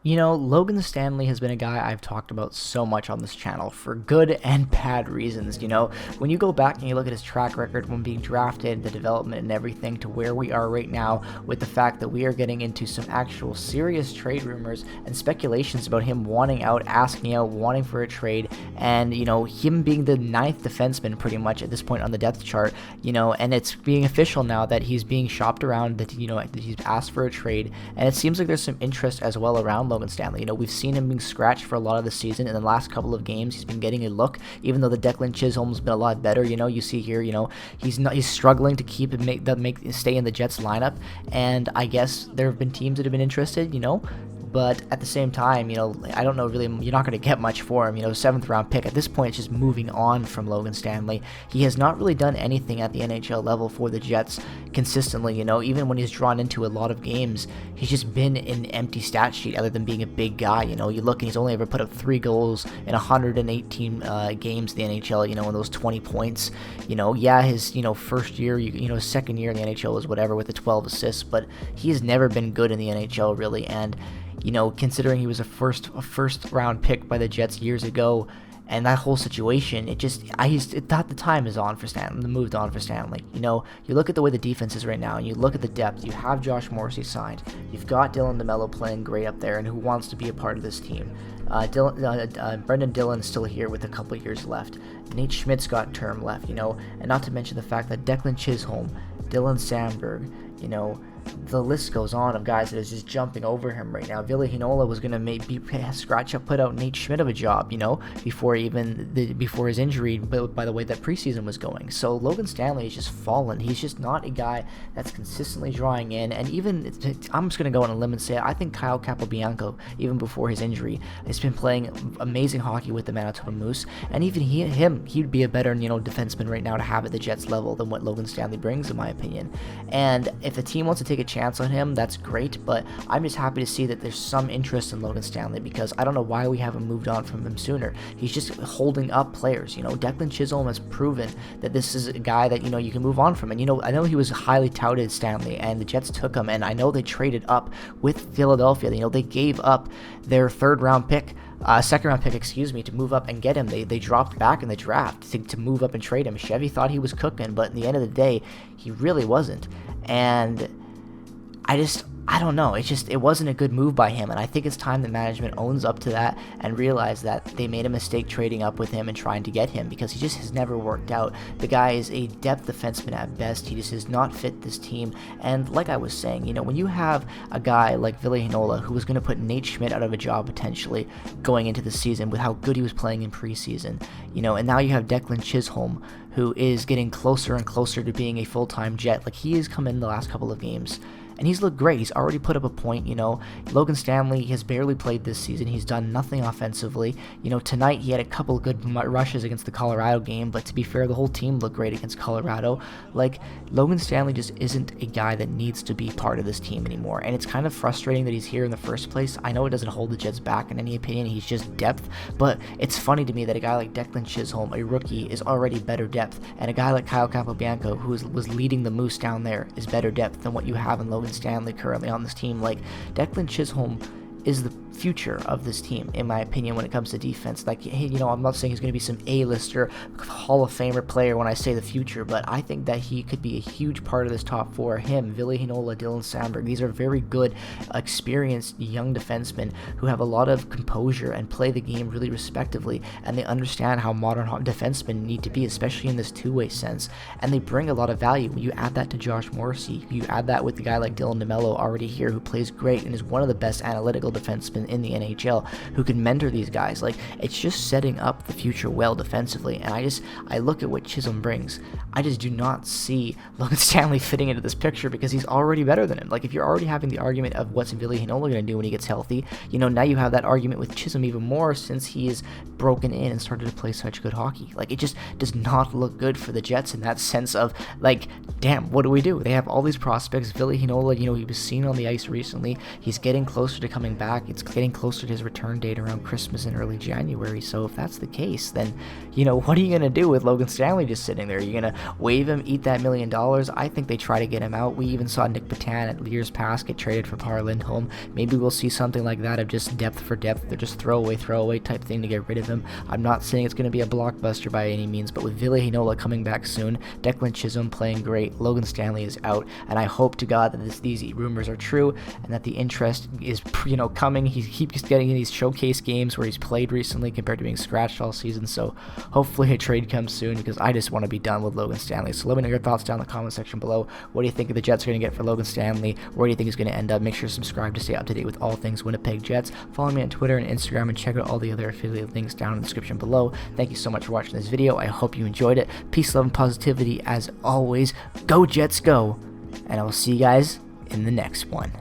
Logan Stanley has been a guy I've talked about so much on this channel for good and bad reasons. When you go back and you look at his track record when being drafted, the development and everything to where we are right now, with the fact that we are getting into some actual serious trade rumors and speculations about him wanting out, asking out, wanting for a trade, and, him being the ninth defenseman pretty much at this point on the depth chart, and it's being official now that he's being shopped around, that, that he's asked for a trade, and it seems like there's some interest as well around Logan Stanley. We've seen him being scratched for a lot of the season. In the last couple of games, he's been getting a look, even though the Declan Chisholm's been a lot better. You see here, he's struggling to stay in the Jets lineup, and I guess there have been teams that have been interested, but at the same time, I don't know really, you're not going to get much for him. Seventh round pick. At this point, it's just moving on from Logan Stanley. He has not really done anything at the NHL level for the Jets consistently. Even when he's drawn into a lot of games, he's just been an empty stat sheet other than being a big guy. You look and he's only ever put up 3 goals in 118 games in the NHL, in those 20 points. His, first year, his second year in the NHL was whatever with the 12 assists, but he has never been good in the NHL really, and considering he was a first round pick by the Jets years ago, and that whole situation, I thought the time is on for Stanley, moved on for Stanley. You look at the way the defense is right now, and you look at the depth. You have Josh Morrissey signed. You've got Dylan DeMello playing great up there, and who wants to be a part of this team. Brendan Dillon's still here with a couple years left. Nate Schmidt's got term left, and not to mention the fact that Declan Chisholm, Dylan Sandberg, the list goes on of guys that is just jumping over him right now. Ville Heinola was going to put out Nate Schmidt of a job, before his injury, by the way that preseason was going. So Logan Stanley has just fallen. He's just not a guy that's consistently drawing in, and even, I'm just going to go on a limb and say, I think Kyle Capobianco, even before his injury, has been playing amazing hockey with the Manitoba Moose, and even he'd be a better, defenseman right now to have at the Jets level than what Logan Stanley brings, in my opinion. And if a team wants to take a chance on him, that's great, but I'm just happy to see that there's some interest in Logan Stanley, because I don't know why we haven't moved on from him sooner. He's just holding up players. Declan Chisholm has proven that this is a guy that, you can move on from. And, I know he was highly touted, Stanley, and the Jets took him, and I know they traded up with Philadelphia. They gave up their second round pick, to move up and get him. They dropped back in the draft to move up and trade him. Chevy thought he was cooking, but in the end of the day, he really wasn't. And I don't know. It wasn't a good move by him, and I think it's time that management owns up to that and realize that they made a mistake trading up with him and trying to get him, because he just has never worked out. The guy is a depth defenseman at best. He just does not fit this team. And like I was saying, when you have a guy like Ville Heinola, who was going to put Nate Schmidt out of a job potentially going into the season with how good he was playing in preseason, and now you have Declan Chisholm, who is getting closer and closer to being a full-time Jet. Like, he has come in the last couple of games, and he's looked great. He's already put up a point. Logan Stanley has barely played this season. He's done nothing offensively. Tonight he had a couple of good rushes against the Colorado game, but to be fair, the whole team looked great against Colorado. Like, Logan Stanley just isn't a guy that needs to be part of this team anymore, and it's kind of frustrating that he's here in the first place. I know it doesn't hold the Jets back in any opinion. He's just depth, but it's funny to me that a guy like Declan Chisholm, a rookie, is already better depth, and a guy like Kyle Capobianco, who was leading the Moose down there, is better depth than what you have in Logan Stanley currently on this team. Like, Declan Chisholm is the future of this team, in my opinion, when it comes to defense. Like, hey, I'm not saying he's going to be some A-lister, Hall of Famer player when I say the future, but I think that he could be a huge part of this top four. Him, Ville Heinola, Dylan Sandberg, these are very good, experienced young defensemen who have a lot of composure and play the game really respectively, and they understand how modern defensemen need to be, especially in this two-way sense, and they bring a lot of value. When you add that to Josh Morrissey, you add that with the guy like Dylan DeMello already here, who plays great and is one of the best analytical defensemen in the NHL, who can mentor these guys. Like, it's just setting up the future well defensively, and I look at what Chisholm brings. I just do not see Logan Stanley fitting into this picture, because he's already better than him. Like, if you're already having the argument of what's Ville Heinola going to do when he gets healthy, now you have that argument with Chisholm even more, since he is broken in and started to play such good hockey. Like, it just does not look good for the Jets in that sense of, like, damn, what do we do? They have all these prospects. Ville Heinola, he was seen on the ice recently. He's getting closer to coming back. It's getting closer to his return date around Christmas in early January. So if that's the case, then, what are you going to do with Logan Stanley just sitting there? Are you going to waive him, eat that $1 million. I think they try to get him out. We even saw Nick Patan at years past get traded for Par Lindholm. Maybe we'll see something like that of just depth for depth. They're just throwaway type thing to get rid of him. I'm not saying it's going to be a blockbuster by any means, but with Ville Heinola coming back soon, Declan Chisholm playing great, Logan Stanley is out, and I hope to God that these rumors are true and that the interest is, coming. He keeps getting in these showcase games where he's played recently compared to being scratched all season, so hopefully a trade comes soon because I just want to be done with Logan Stanley. So let me know your thoughts down in the comment section below. What do you think the Jets are going to get for Logan Stanley? Where do you think he's going to end up? Make sure to subscribe to stay up to date with all things Winnipeg Jets. Follow me on Twitter and Instagram and check out all the other affiliate links down in the description below. Thank you so much for watching this video. I hope you enjoyed it. Peace, love, and positivity as always. Go Jets, go! And I will see you guys in the next one.